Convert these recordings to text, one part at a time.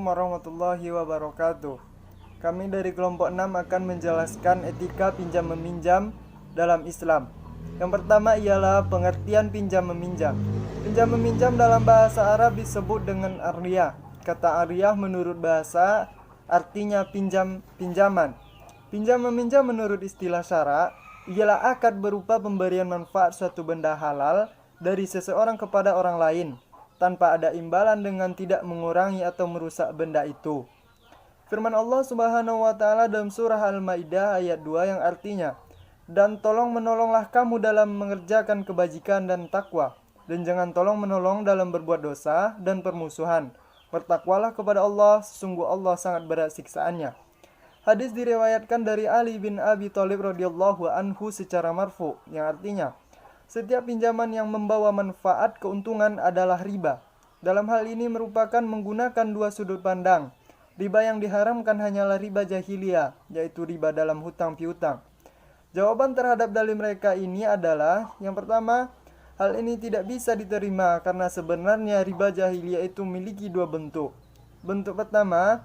warahmatullahi wabarakatuh. Kami dari kelompok 6 akan menjelaskan etika pinjam meminjam dalam Islam. Yang pertama ialah pengertian pinjam meminjam. Pinjam meminjam dalam bahasa Arab disebut dengan ariyah. Kata ariyah menurut bahasa artinya pinjaman. Pinjam meminjam menurut istilah syara ialah akad berupa pemberian manfaat suatu benda halal dari seseorang kepada orang lain tanpa ada imbalan dengan tidak mengurangi atau merusak benda itu. Firman Allah Subhanahu wa taala dalam surah Al-Maidah ayat 2 yang artinya, "Dan tolong menolonglah kamu dalam mengerjakan kebajikan dan takwa, dan jangan tolong menolong dalam berbuat dosa dan permusuhan. Bertakwalah kepada Allah, sesungguhnya Allah sangat berat siksaannya." Hadis diriwayatkan dari Ali bin Abi Thalib radhiyallahu anhu secara marfu yang artinya, setiap pinjaman yang membawa manfaat keuntungan adalah riba. Dalam hal ini merupakan menggunakan dua sudut pandang. Riba yang diharamkan hanyalah riba jahiliyah, yaitu riba dalam hutang piutang. Jawaban terhadap dalil mereka ini adalah, yang pertama, hal ini tidak bisa diterima karena sebenarnya riba jahiliyah itu memiliki dua bentuk. Bentuk pertama,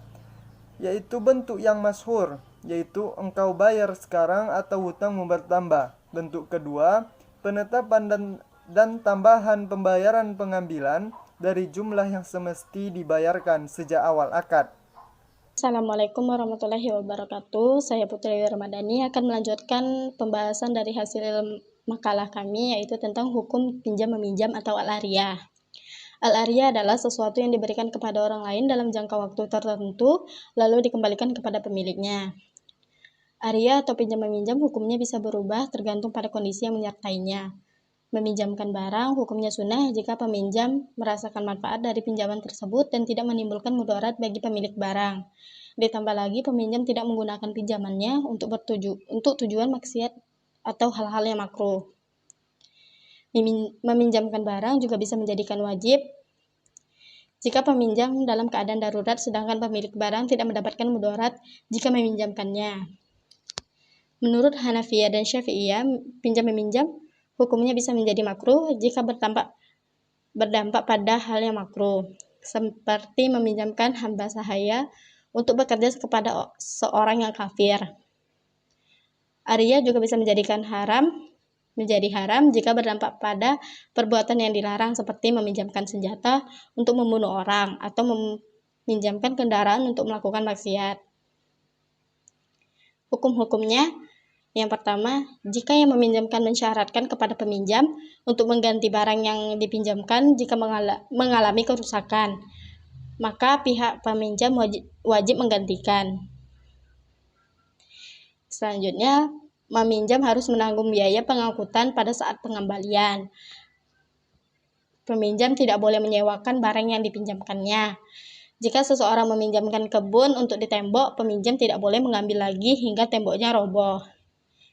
yaitu bentuk yang masyhur, yaitu engkau bayar sekarang atau hutangmu bertambah. Bentuk kedua, penetapan dan tambahan pembayaran pengambilan dari jumlah yang semesti dibayarkan sejak awal akad. Assalamualaikum warahmatullahi wabarakatuh. Saya Putri Ramadhani akan melanjutkan pembahasan dari hasil makalah kami, yaitu tentang hukum pinjam meminjam atau al-ariyah. Al-ariyah adalah sesuatu yang diberikan kepada orang lain dalam jangka waktu tertentu, lalu dikembalikan kepada pemiliknya. Ariyah atau pinjam meminjam hukumnya bisa berubah tergantung pada kondisi yang menyertainya. Meminjamkan barang hukumnya sunnah jika peminjam merasakan manfaat dari pinjaman tersebut dan tidak menimbulkan mudarat bagi pemilik barang. Ditambah lagi peminjam tidak menggunakan pinjamannya untuk tujuan maksiat atau hal-hal yang makruh. Meminjamkan barang juga bisa menjadikan wajib jika peminjam dalam keadaan darurat sedangkan pemilik barang tidak mendapatkan mudarat jika meminjamkannya. Menurut Hanafiyah dan Syafi'iyah, pinjam meminjam hukumnya bisa menjadi makruh jika berdampak pada hal yang makruh, seperti meminjamkan hamba sahaya untuk bekerja kepada seorang yang kafir. Ariyah juga bisa menjadi haram jika berdampak pada perbuatan yang dilarang, seperti meminjamkan senjata untuk membunuh orang atau meminjamkan kendaraan untuk melakukan maksiat. Hukum-hukumnya, yang pertama, jika yang meminjamkan mensyaratkan kepada peminjam untuk mengganti barang yang dipinjamkan jika mengalami kerusakan, maka pihak peminjam wajib menggantikan. Selanjutnya, meminjam harus menanggung biaya pengangkutan pada saat pengembalian. Peminjam tidak boleh menyewakan barang yang dipinjamkannya. Jika seseorang meminjamkan kebun untuk ditembok, peminjam tidak boleh mengambil lagi hingga temboknya roboh.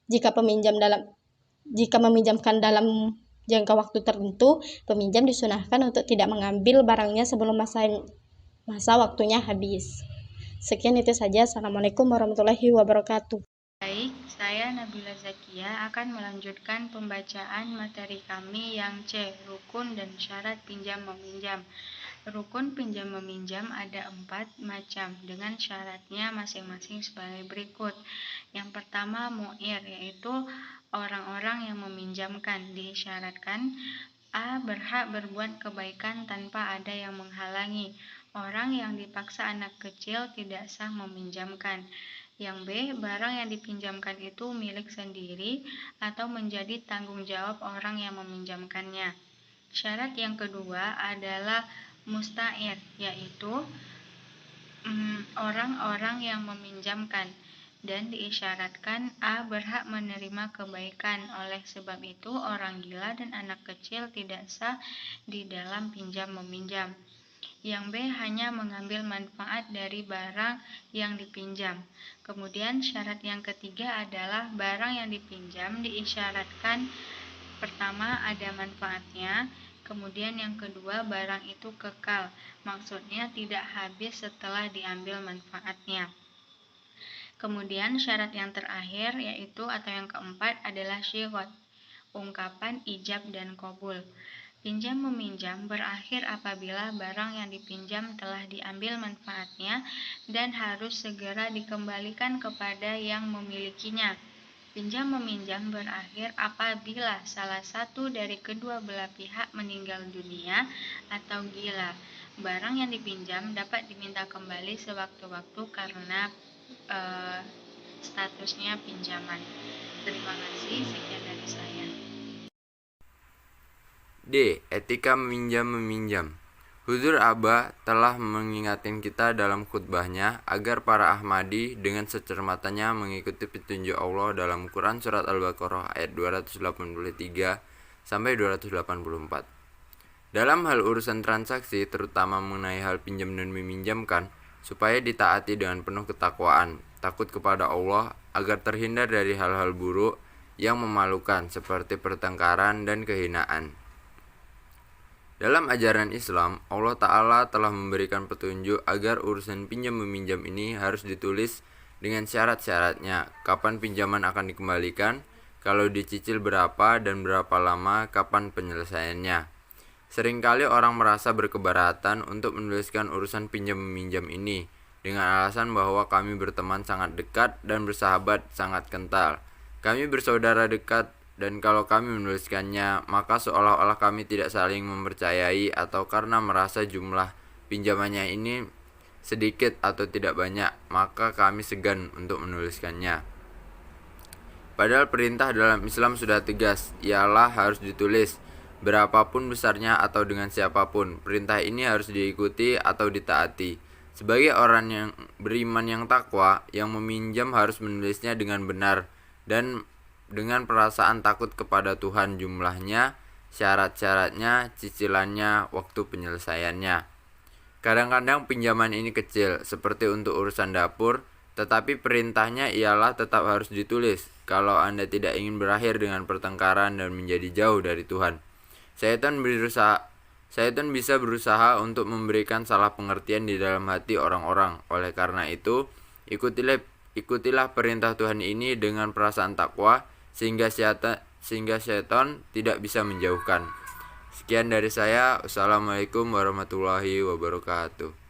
Jika meminjamkan dalam jangka waktu tertentu, peminjam disunahkan untuk tidak mengambil barangnya sebelum masa waktunya habis. Sekian itu saja. Assalamualaikum warahmatullahi wabarakatuh. Baik, saya Nabila Zakia akan melanjutkan pembacaan materi kami yang C, rukun dan syarat pinjam meminjam. Rukun pinjam meminjam ada 4 macam dengan syaratnya masing-masing sebagai berikut. Yang pertama mu'ir, yaitu orang-orang yang meminjamkan. Disyaratkan A. Berhak berbuat kebaikan tanpa ada yang menghalangi. Orang yang dipaksa anak kecil tidak sah meminjamkan. Yang B. Barang yang dipinjamkan itu milik sendiri atau menjadi tanggung jawab orang yang meminjamkannya. Syarat yang kedua adalah musta'ir, yaitu orang-orang yang meminjamkan, dan diisyaratkan A. Berhak menerima kebaikan. Oleh sebab itu orang gila dan anak kecil tidak sah di dalam pinjam meminjam. Yang B. Hanya mengambil manfaat dari barang yang dipinjam. Kemudian syarat yang ketiga adalah barang yang dipinjam diisyaratkan pertama ada manfaatnya, kemudian yang kedua barang itu kekal, maksudnya tidak habis setelah diambil manfaatnya. Kemudian syarat yang terakhir yaitu atau yang keempat adalah syighah, ungkapan ijab dan qabul. Pinjam meminjam berakhir apabila barang yang dipinjam telah diambil manfaatnya dan harus segera dikembalikan kepada yang memilikinya. Pinjam meminjam berakhir apabila salah satu dari kedua belah pihak meninggal dunia atau gila. Barang yang dipinjam dapat diminta kembali sewaktu-waktu karena statusnya pinjaman. Terima kasih, sekian dari saya. D. Etika meminjam-meminjam. Huzur Abah telah mengingatkan kita dalam khutbahnya agar para Ahmadi dengan secermatannya mengikuti petunjuk Allah dalam Quran Surat Al-Baqarah ayat 283 sampai 284. Dalam hal urusan transaksi, terutama mengenai hal pinjam dan meminjamkan, supaya ditaati dengan penuh ketakwaan, takut kepada Allah, agar terhindar dari hal-hal buruk yang memalukan seperti pertengkaran dan kehinaan. Dalam ajaran Islam, Allah Ta'ala telah memberikan petunjuk agar urusan pinjam-meminjam ini harus ditulis dengan syarat-syaratnya, kapan pinjaman akan dikembalikan, kalau dicicil berapa dan berapa lama, kapan penyelesaiannya. Seringkali orang merasa berkeberatan untuk menuliskan urusan pinjam-meminjam ini, dengan alasan bahwa kami berteman sangat dekat dan bersahabat sangat kental. Kami bersaudara dekat, dan kalau kami menuliskannya, maka seolah-olah kami tidak saling mempercayai atau karena merasa jumlah pinjamannya ini sedikit atau tidak banyak, maka kami segan untuk menuliskannya. Padahal perintah dalam Islam sudah tegas, ialah harus ditulis, berapapun besarnya atau dengan siapapun. Perintah ini harus diikuti atau ditaati. Sebagai orang yang beriman yang takwa, yang meminjam harus menulisnya dengan benar dan dengan perasaan takut kepada Tuhan, jumlahnya, syarat-syaratnya, cicilannya, waktu penyelesaiannya. Kadang-kadang pinjaman ini kecil, seperti untuk urusan dapur, tetapi perintahnya ialah tetap harus ditulis, kalau Anda tidak ingin berakhir dengan pertengkaran dan menjadi jauh dari Tuhan. Syaitan bisa berusaha untuk memberikan salah pengertian di dalam hati orang-orang. Oleh karena itu, ikutilah perintah Tuhan ini dengan perasaan takwa, sehingga syaitan tidak bisa menjauhkan. Sekian dari saya. Wassalamualaikum warahmatullahi wabarakatuh.